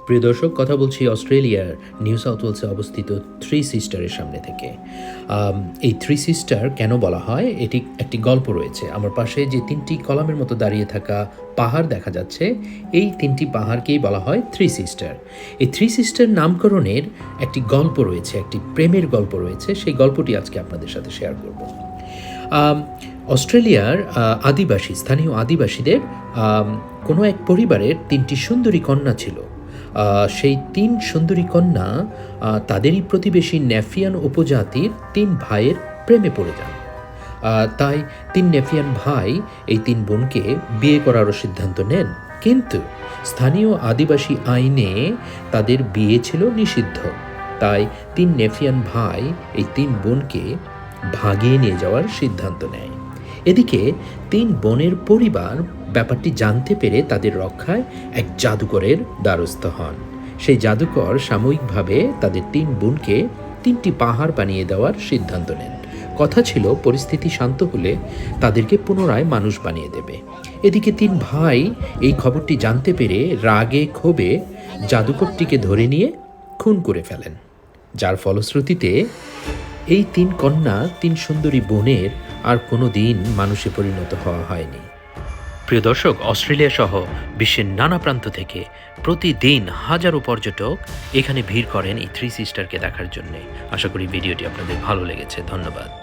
প্রিয় দর্শক, কথা বলছি অস্ট্রেলিয়ার নিউ সাউথ ওয়েলসে অবস্থিত থ্রি সিস্টারের সামনে থেকে। এই থ্রি সিস্টার কেন বলা হয়, এটি একটি গল্প রয়েছে। আমার পাশে যে তিনটি কলামের মতো দাঁড়িয়ে থাকা পাহাড় দেখা যাচ্ছে, এই তিনটি পাহাড়কেই বলা হয় থ্রি সিস্টার। এই থ্রি সিস্টার নামকরণের একটি গল্প রয়েছে, একটি প্রেমের গল্প রয়েছে। সেই গল্পটি আজকে আপনাদের সাথে শেয়ার করব। অস্ট্রেলিয়ার স্থানীয় আদিবাসীদের কোনো এক পরিবারের তিনটি সুন্দরী কন্যা ছিল। সেই তিন সুন্দরী কন্যা তাদেরই প্রতিবেশী নেফিয়ান উপজাতির তিন ভাইয়ের প্রেমে পড়ে যান। তাই তিন নেফিয়ান ভাই এই তিন বোনকে বিয়ে করারও সিদ্ধান্ত নেন, কিন্তু স্থানীয় আদিবাসী আইনে তাদের বিয়ে ছিল নিষিদ্ধ। তাই তিন নেফিয়ান ভাই এই তিন বোনকে ভাগিয়ে নিয়ে যাওয়ার সিদ্ধান্ত নেয়। এদিকে তিন বোনের পরিবার ব্যাপারটি জানতে পেরে তাদের রক্ষায় এক জাদুকরের দ্বারস্থ হন। সেই জাদুকর সাময়িকভাবে তাদের তিন বোনকে তিনটি পাহাড় বানিয়ে দেওয়ার সিদ্ধান্ত নেন। কথা ছিল পরিস্থিতি শান্ত হলে তাদেরকে পুনরায় মানুষ বানিয়ে দেবে। এদিকে তিন ভাই এই খবরটি জানতে পেরে রাগে ক্ষোভে জাদুকরটিকে ধরে নিয়ে খুন করে ফেলেন, যার ফলশ্রুতিতে এই তিন কন্যা, তিন সুন্দরী বোনের আর কোনো দিন মানুষে পরিণত হওয়া হয়নি। প্রিয় দর্শক, অস্ট্রেলিয়া সহ বিশ্বের নানা প্রান্ত থেকে প্রতিদিন হাজারো পর্যটক এখানে ভিড় করেন এই থ্রি সিস্টারকে দেখার জন্যে। আশা করি ভিডিওটি আপনাদের ভালো লেগেছে। ধন্যবাদ।